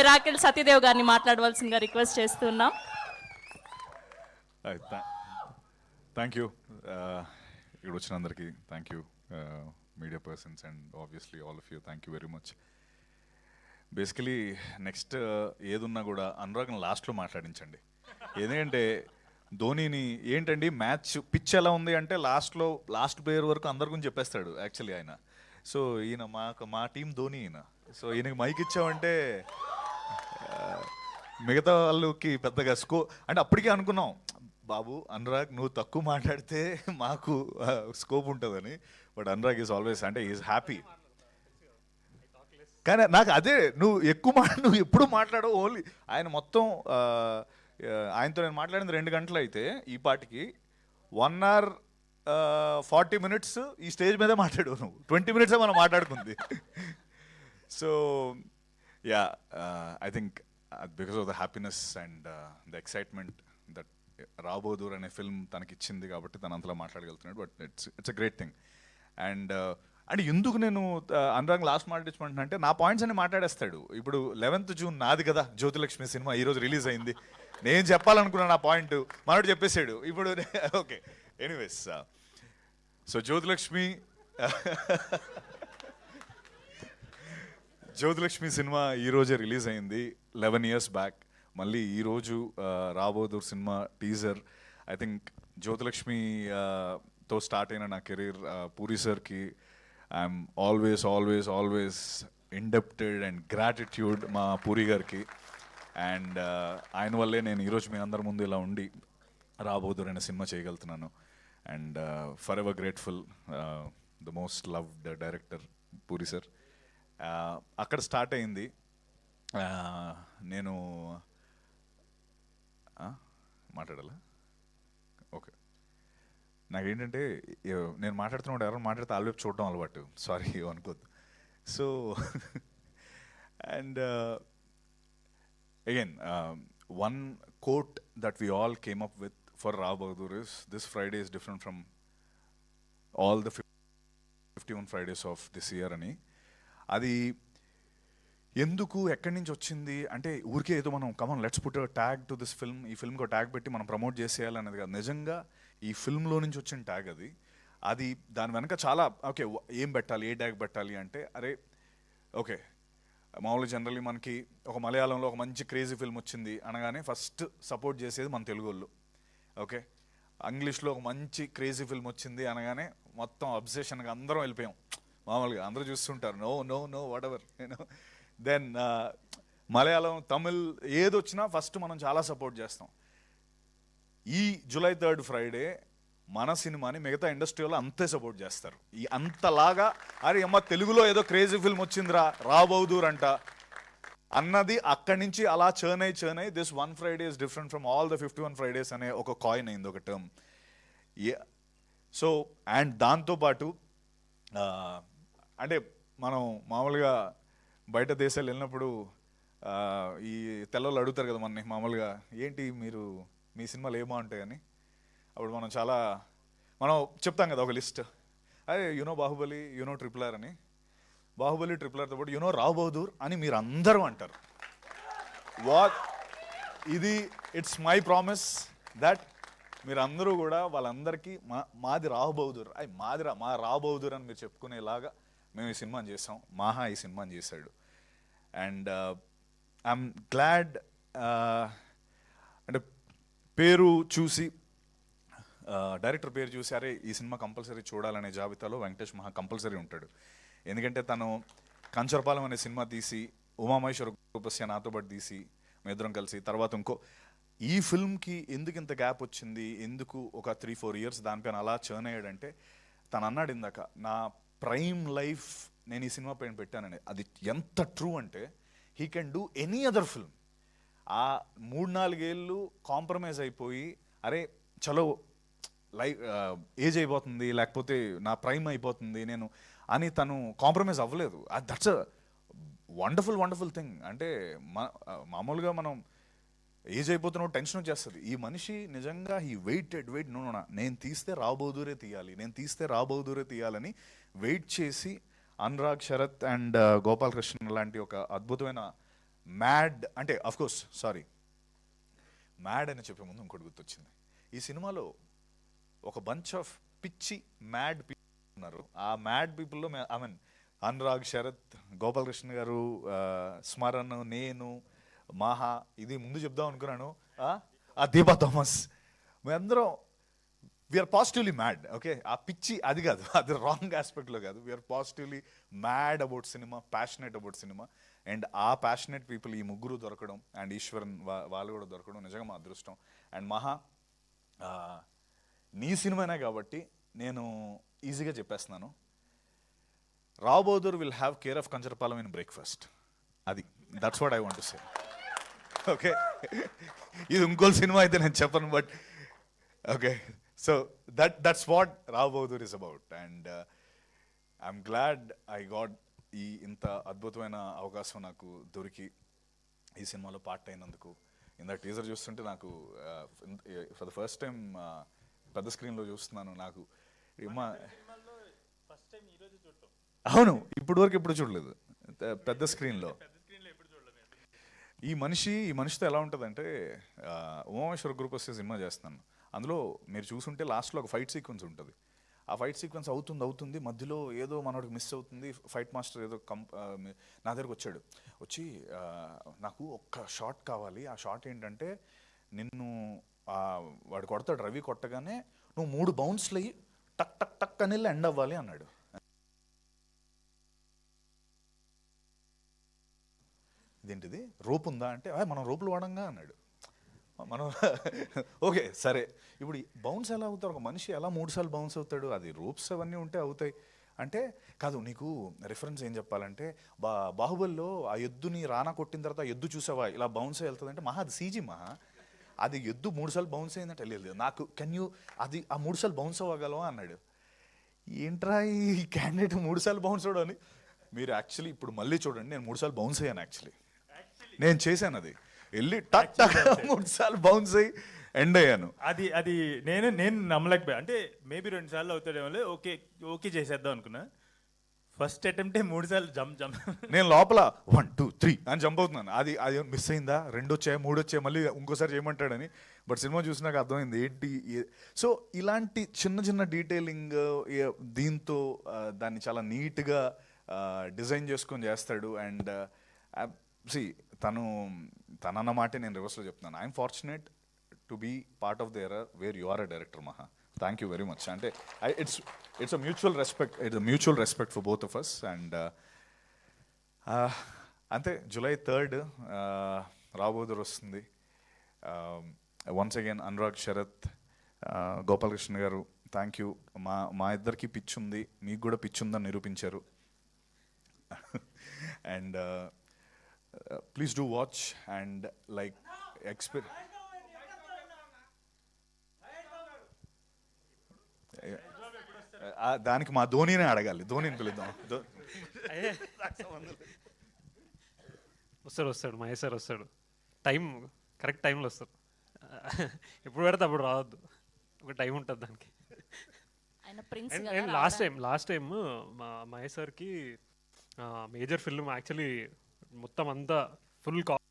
Miracle Satyadev గారిని మాట్లాడవలసిందిగా request చేస్తున్నాం. Thank you. ఇక్కడ వచ్చిన అందరికీ thank you, media persons and obviously all of you, thank you very much. Basically next ఏదున్నా కూడా అనురాగ్ని లాస్ట్లో మాట్లాడించండి. ఎందుకంటే ధోనీని ఏంటండి మ్యాచ్ పిచ్ ఎలా ఉంది అంటే లాస్ట్ ప్లేయర్ వరకు అందరి గురించి చెప్పేస్తాడు యాక్చువల్లీ ఆయన. సో ఈయన మా టీం ధోని ఈయన. సో ఈయనకి మైక్ ఇచ్చామంటే మిగతా వాళ్ళకి పెద్దగా అంటే అప్పటికే అనుకున్నాం, బాబు అనురాగ్ నువ్వు తక్కువ మాట్లాడితే మాకు స్కోప్ ఉంటుందని. బట్ అనురాగ్ ఈజ్ ఆల్వేస్ అంటే ఈజ్ హ్యాపీ. కానీ నాకు అదే నువ్వు ఎప్పుడు మాట్లాడవు ఓన్లీ ఆయన మొత్తం. ఆయనతో నేను మాట్లాడింది 2 గంటలు అయితే ఈ పాటికి 1 hour 40 minutes ఈ స్టేజ్ మీదే మాట్లాడు నువ్వు. 20 minutes మనం మాట్లాడుకుంది. So yeah, I think because of the happiness and the excitement that రాబోదూర్ అనే ఫిల్మ్ తనకి ఇచ్చింది కాబట్టి తను అంతలా మాట్లాడగలుగుతున్నాడు. But it's a great thing. And అంటే ఎందుకు నేను అనురాగ్ లాస్ట్ మాట్లాడించమంటున్నా అంటే నా పాయింట్స్ అన్ని మాట్లాడేస్తాడు. ఇప్పుడు 11th June నాది కదా జ్యోతిలక్ష్మి సినిమా ఈరోజు రిలీజ్ అయింది. నేను చెప్పాలనుకున్నా నా పాయింట్, మనోడు చెప్పేశాడు. ఇప్పుడు ఓకే, ఎనీవేస్, సో జ్యోతిలక్ష్మి సినిమా ఈరోజే రిలీజ్ అయింది 11 years బ్యాక్. మళ్ళీ ఈరోజు రాబోదూర్ సినిమా టీజర్. ఐ థింక్ జ్యోతిలక్ష్మితో స్టార్ట్ అయిన నా కెరీర్ పూరి సార్కి I'm always indebted and gratitude మా పూరి గారికి. అండ్ ఆయన వల్లే నేను ఈరోజు మీ అందరి ముందు ఇలా ఉండి రాబోదూర్ అనే సినిమా చేయగలుగుతున్నాను. And for ever grateful, the most loved director puri sir. అక్కడ స్టార్ట్ అయింది. నేను మాట్లాడాలా? ఓకే, నాకేంటంటే నేను మాట్లాడుతున్నప్పుడు ఎవరైనా మాట్లాడితే ఆల్వేపు చూడడం అలవాటు, సారీ అనుకోద్దు. So and again, one quote that we all came up with for Rao Bahadur is, this Friday is different from all the 51 Fridays of this year అని. అది ఎందుకు ఎక్కడి నుంచి వచ్చింది అంటే ఊరికే ఏదో మనం come on let's put tag to this film, ఈ ఫిల్మ్కి ఒక ట్యాగ్ పెట్టి మనం ప్రమోట్ చేసేయాలనేది కాదు. నిజంగా ఈ ఫిల్మ్లో నుంచి వచ్చిన ట్యాగ్ అది దాని వెనక చాలా ఓకే ఏం పెట్టాలి, ఏ ట్యాగ్ పెట్టాలి అంటే, అరే ఓకే మామూలుగా జనరల్లీ మనకి ఒక మలయాళంలో ఒక మంచి క్రేజీ ఫిల్మ్ వచ్చింది అనగానే ఫస్ట్ సపోర్ట్ చేసేది మన తెలుగు వాళ్ళు. ఓకే, ఇంగ్లీష్లో ఒక మంచి క్రేజీ ఫిల్మ్ వచ్చింది అనగానే మొత్తం అబ్సెషన్గా అందరం వెళ్ళిపోయాం. మామూలుగా అందరూ చూస్తుంటారు no no no whatever నేను. దెన్ మలయాళం, తమిళ్ ఏదొచ్చినా ఫస్ట్ మనం చాలా సపోర్ట్ చేస్తాం. ఈ July 3rd ఫ్రైడే మన సినిమాని మిగతా ఇండస్ట్రీలో అంతే సపోర్ట్ చేస్తారు. ఈ అంతలాగా అరే అమ్మ తెలుగులో ఏదో క్రేజీ ఫిల్మ్ వచ్చిందిరా రాబోదూర్ అంట అన్నది అక్కడి నుంచి అలా చర్న్ అయ్యి this 1 Friday is different from all the 51 Fridays అనే ఒక కాయిన్ అయింది, ఒక టర్మ్. సో అండ్ దాంతోపాటు అంటే మనం మామూలుగా బయట దేశాలు వెళ్ళినప్పుడు ఈ తెల్లవాళ్ళు అడుగుతారు కదా మనని మామూలుగా, ఏంటి మీరు మీ సినిమాలు ఏమో ఉంటాయని. అప్పుడు మనం చెప్తాం కదా ఒక లిస్ట్, అదే యూనో బాహుబలి, యూనో RRR అని. బాహుబలి RRRతో పాటు యూనో రావ్ బహదూర్ అని మీరు అందరూ అంటారు. ఇది ఇట్స్ మై ప్రామిస్ దట్ మీరు అందరూ కూడా వాళ్ళందరికీ మాది రావ్ బహదూర్, మా రావ్ బహదూర్ అని మీరు చెప్పుకునేలాగా మేము ఈ సినిమాని చేసాం. మాహా ఈ సినిమాని చేశాడు. అండ్ ఐఎమ్ గ్లాడ్ అంటే పేరు చూసి డైరెక్టర్ పేరు చూసి అరే ఈ సినిమా కంపల్సరీ చూడాలనే జాబితాలో వెంకటేష్ మహా కంపల్సరీ ఉంటాడు. ఎందుకంటే తను కంచరపాలెం అనే సినిమా తీసి ఉమామహేశ్వర రూపస్య నాతో పాటు తీసి మేమిద్దరం కలిసి తర్వాత ఈ ఫిల్మ్కి ఎందుకు ఇంత గ్యాప్ వచ్చింది, ఎందుకు ఒక 3-4 years దానిపైన అలా చర్న్ అయ్యాడంటే తను అన్నాడు ఇందాక నా ప్రైమ్ లైఫ్ నేను ఈ సినిమా పైన పెట్టానని. అది ఎంత ట్రూ అంటే he can do any other film. ఆ 3-4 ఏళ్ళు కాంప్రమైజ్ అయిపోయి అరే చలో ఏజ్ అయిపోతుంది లేకపోతే నా ప్రైమ్ అయిపోతుంది నేను అని తను కాంప్రమైజ్ అవ్వలేదు. That's a wonderful thing. అంటే మామూలుగా మనం ఏజ్ అయిపోతున్న టెన్షన్ వచ్చేస్తుంది. ఈ మనిషి నిజంగా హీ వెయిట్ నేను తీస్తే రాబోదూరే తీయాలని వెయిట్ చేసి అనురాగ్, శరత్ అండ్ గోపాల్ కృష్ణ లాంటి ఒక అద్భుతమైన మ్యాడ్ అంటే అఫ్కోర్స్ సారీ మ్యాడ్ అని చెప్పే ముందు ఇంకోటి గుర్తొచ్చింది. ఈ సినిమాలో ఒక బంచ్ ఆఫ్ పిచ్చి మ్యాడ్ పీపుల్ ఉన్నారు. ఆ మ్యాడ్ పీపుల్లో ఐ మీన్ అనురాగ్, శరత్, గోపాలకృష్ణ గారు, స్మరణ్, నేను, మాహా, ఇది ముందు చెప్దాం అనుకున్నాను, దీపా థామస్, మేమందరం వీఆర్ పాజిటివ్లీ మ్యాడ్. ఓకే, ఆ పిచ్చి అది కాదు, అది రాంగ్ ఆస్పెక్ట్లో కాదు. We're positively mad about cinema, passionate about cinema. And ఆ ప్యాషనెట్ పీపుల్ ఈ ముగ్గురు దొరకడం, అండ్ ఈశ్వరన్ వాళ్ళు కూడా దొరకడం నిజంగా మా అదృష్టం. అండ్ మహా, నీ సినిమానే కాబట్టి నేను ఈజీగా చెప్పేస్తున్నాను, Rao Bahadur will have care of Kancharapalem in breakfast. అది that's what I want to say. Okay, ఇది ఇంకో సినిమా అయితే నేను చెప్పను, but okay, so that's what Rao Bahadur is about. And I'm glad I got ఈ ఇంత అద్భుతమైన అవకాశం నాకు దొరికి ఈ సినిమాలో పార్ట్ అయినందుకు. ఇందాక టీజర్ చూస్తుంటే నాకు ఫర్ ద ఫస్ట్ టైం పెద్ద స్క్రీన్లో చూస్తున్నాను. నాకు అవును, ఇప్పుడు వరకు ఎప్పుడు చూడలేదు పెద్ద స్క్రీన్లో. ఈ మనిషితో ఎలా ఉంటుందంటే, ఉమామేశ్వర గ్రూప్ వస్తే సినిమా చేస్తున్నాను, అందులో మీరు చూసుంటే లాస్ట్లో ఒక ఫైట్ సీక్వెన్స్ ఉంటుంది. ఆ ఫైట్ సీక్వెన్స్ అవుతుంది, మధ్యలో ఏదో మనోడికి మిస్ అవుతుంది. ఫైట్ మాస్టర్ ఏదో నా దగ్గరకు వచ్చి నాకు ఒక్క షాట్ కావాలి. ఆ షాట్ ఏంటంటే, నిన్ను వాడు కొడతాడు, రవి కొట్టగానే నువ్వు 3 బౌన్స్లు అయ్యి టక్ టక్ టక్ అని ఎండ్ అవ్వాలి అన్నాడు. ఇదేంటిది, రోప్ ఉందా అంటే, మనం రోపులు వాడంగా అన్నాడు. మనం ఓకే సరే, ఇప్పుడు బౌన్స్ ఎలా అవుతారు, ఒక మనిషి ఎలా 3 సార్లు బౌన్స్ అవుతాడు, అది రోప్స్ అవన్నీ ఉంటే అవుతాయి అంటే. కాదు, నీకు రిఫరెన్స్ ఏం చెప్పాలంటే, బాహుబలిలో ఆ ఎద్దుని రానా కొట్టిన తర్వాత ఎద్దు చూసావా ఇలా బౌన్స్ వెళ్తుందంటే, మహా అది సీజీ, మహా అది ఎద్దు 3 సార్లు బౌన్స్ అయిందంటే లేదు నాకు, కెన్ యూ అది ఆ 3 సార్లు బౌన్స్ అవ్వగలవా అన్నాడు. ఏంట్రా ఈ క్యాండిడేట్ 3 సార్లు బౌన్స్ అవడం అని. మీరు యాక్చువల్లీ ఇప్పుడు మళ్ళీ చూడండి, నేను 3 సార్లు బౌన్స్ అయ్యాను. యాక్చువల్లీ నేను చేశాను, అది వెళ్ళి టక్ టక్ 3 సార్లు బౌన్స్ అయ్యి ఎండ్ అయ్యాను. అది నేను నమ్మలేకపోయా. అంటే మేబీ 2 సార్లు అవుతాడేమో, ఓకే చేసేద్దాం అనుకున్నా. ఫస్ట్ అటెంప్టే 3 సార్లు జంప్. నేను లోపల 1 2 3 అని జంప్ అవుతున్నాను. అది మిస్ అయిందా, 2 వచ్చాయి 3 వచ్చాయి, మళ్ళీ ఇంకోసారి చేయమంటాడని. బట్ సినిమా చూసినాక అర్థమైంది ఏంటి. సో ఇలాంటి చిన్న డీటెయిలింగ్ దీంతో దాన్ని చాలా నీట్గా డిజైన్ చేసుకొని చేస్తాడు. అండ్ సి తనన్న మాటే నేను రివర్స్లో చెప్తున్నాను. I'm fortunate to be part of the era where you are a director, Maha. Thank you very much. అంటే it's a mutual respect for both of us. And అంతే, July 3rd రావ్ బహదూర్ వస్తుంది. Once again Anurag, Sharath, Gopalakrishna garu, thank you. మా ఇద్దరికి pitch ఉంది, మీకు కూడా pitch ఉందని నిరూపించారు. And please do watch and like దానికి మా ధోనినే అడగాలి, ధోనిని పిలుద్దాం. వస్తాడు మహేష్ సార్ వస్తాడు, కరెక్ట్ టైంలో వస్తాడు. ఎప్పుడు పెడితే అప్పుడు రావద్దు, ఒక టైం ఉంటుంది దానికి. ఆయన ప్రిన్స్ అండ్ లాస్ట్ టైం మా మహేష్ సార్కి మేజర్ ఫిల్మ్ యాక్చువల్లీ మొత్తం అంతా ఫుల్ కాపీ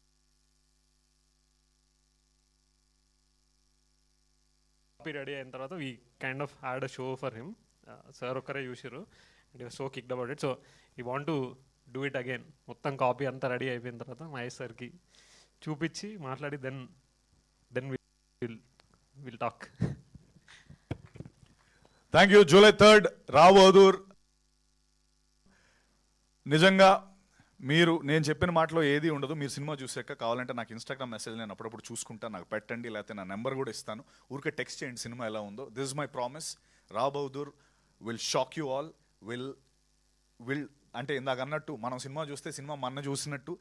రెడీ అయిన తర్వాత we kind of had a show for him. Sir ఒక్కరే చూసారు and so kicked about it. So I want to do it again. మొత్తం copy అంతా రెడీ అయిపోయిన తర్వాత మహేష్ సార్కి చూపించి మాట్లాడి then will talk. Thank you. July 3rd Rao Bahadur. నిజంగా నేను చెప్పిన మాటలో ఏది ఉండదు. మీరు సినిమా చూసాక కావాలంటే నాకు ఇన్స్టాగ్రామ్ మెసేజ్ నేను అప్పుడప్పుడు చూసుకుంటా, నాకు పెట్టండి, లేకపోతే నా నెంబర్ కూడా ఇస్తాను. ఊరికే టెక్స్ట్ చేయండి సినిమా ఎలా ఉందో. This is my promise. Rao Bahadur will shock you all. Will అంటే ఇందాక అన్నట్టు, మనం సినిమా చూస్తే సినిమా మన చూసినట్టు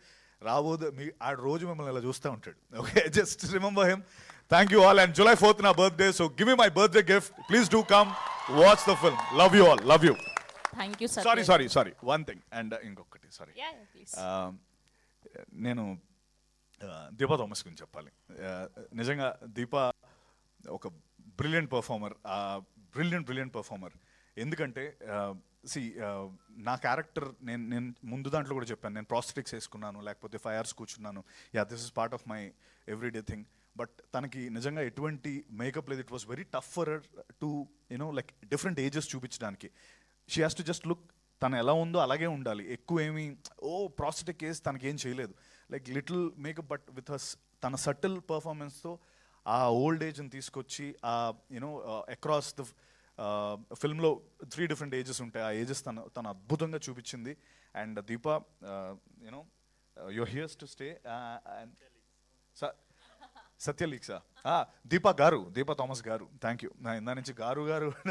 రావ్ బహదూర్ ఆ రోజు మిమ్మల్ని ఇలా చూస్తూ ఉంటాడు. Okay, just remember him. Thank you all. And July 4th నా birthday, so give me my birthday gift. Please do come watch the film. Love you all. Love you. Thank you. Sorry one thing. And ఇంకొకటి, sorry, నేను Deepa Thomas గురించి చెప్పాలి. నిజంగా దీపా ఒక brilliant performer. ఎందుకంటే C నా character నేను ముందు దాంట్లో కూడా చెప్పాను, నేను ప్రాస్థెటిక్స్ వేసుకున్నాను, లేకపోతే 5 hours కూర్చున్నాను, this is part of my everyday thing. But తనకి నిజంగా ఎటువంటి మేకప్ లేదు. It was very tough for to like different ages చూపించడానికి. She has to just look, తను ఎలా ఉందో అలాగే ఉండాలి. ఎక్కువ ఏమి ప్రాస్థెటిక్ వేసి తనకేం చేయలేదు, like little makeup, but with her తన సటిల్ పర్ఫార్మెన్స్తో ఆ ఓల్డ్ ఏజ్ని తీసుకొచ్చి ఆ అక్రాస్ ద ఫిల్మ్లో 3 different ఏజెస్ ఉంటాయి. ఆ ఏజెస్ తను అద్భుతంగా చూపించింది. And Deepa your here's to stay. సత్యలీక్సా Deepa Thomas garu, thank you. ఇందా నుంచి గారు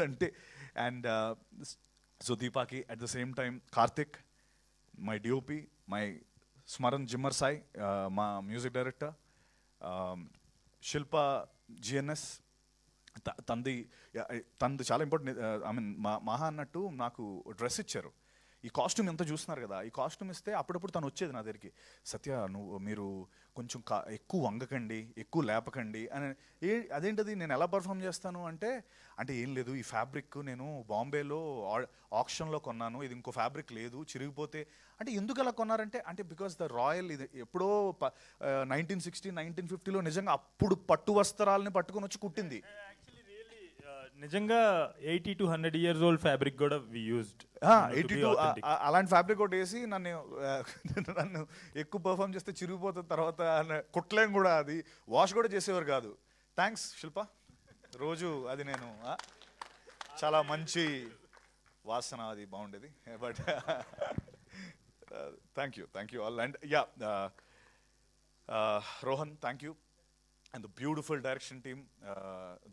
అంటే. అండ్ సో దీపాకి at the same time Karthik, my DOP, my Smaran జిమ్మర్ సాయి, మా మ్యూజిక్ డైరెక్టర్, శిల్ప జిఎన్ఎస్, తనది చాలా ఇంపార్టెంట్. ఐ మీన్ మహా అన్నట్టు నాకు డ్రెస్ ఇచ్చారు. ఈ కాస్ట్యూమ్ ఎంత చూస్తున్నారు కదా, ఈ కాస్ట్యూమ్ ఇస్తే అప్పుడప్పుడు తను వచ్చేది నా దగ్గరికి, సత్య మీరు కొంచెం ఎక్కువ వంగకండి, ఎక్కువ లేపకండి అని. అదేంటది, నేను ఎలా పర్ఫామ్ చేస్తాను అంటే ఏం లేదు, ఈ ఫ్యాబ్రిక్ నేను బాంబేలో ఆక్షన్లో కొన్నాను, ఇది ఇంకో ఫ్యాబ్రిక్ లేదు, చిరిగిపోతే. అంటే ఎందుకు అలా కొన్నారంటే బికాస్ ద రాయల్, ఇది ఎప్పుడో 1960, 1950లో నిజంగా అప్పుడు పట్టు వస్త్రాలని పట్టుకొని వచ్చి కుట్టింది. నిజంగా 80 to 100 years old ఫ్యాబ్రిక్ కూడా వి యూజ్డ్. 82 అలాంటి ఫ్యాబ్రిక్ ఒకటి వేసి నన్ను ఎక్కువ పర్ఫామ్ చేస్తే చిరిగిపోతుంది, తర్వాత కుట్టలేం కూడా, అది వాష్ కూడా చేసేవారు కాదు. థ్యాంక్స్ శిల్ప, రోజు అది నేను చాలా మంచి వాసన, అది బాగుండేది. But thank you all. And Rohan, thank you. And the beautiful direction team,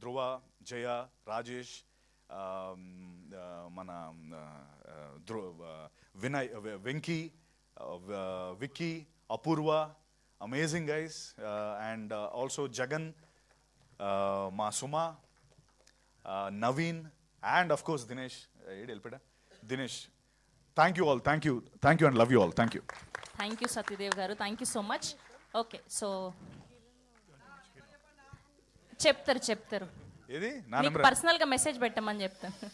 Dhruva, Jaya, Rajesh, Vinay, Venki, Vicky, Apurva, amazing guys, and also Jagan, Masuma, Naveen, and of course Dinesh. Dinesh, thank you all, thank you and love you all, thank you. Thank you Satyadev garu, thank you so much. Okay, so చెప్తారు ఏది నా మీకు number పర్సనల్గా message పెట్టమని చెప్తాను.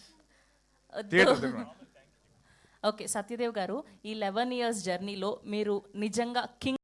Theatre. Okay, Satyadev గారు, ఈ 11 years జర్నీలో మీరు నిజంగా కింగ్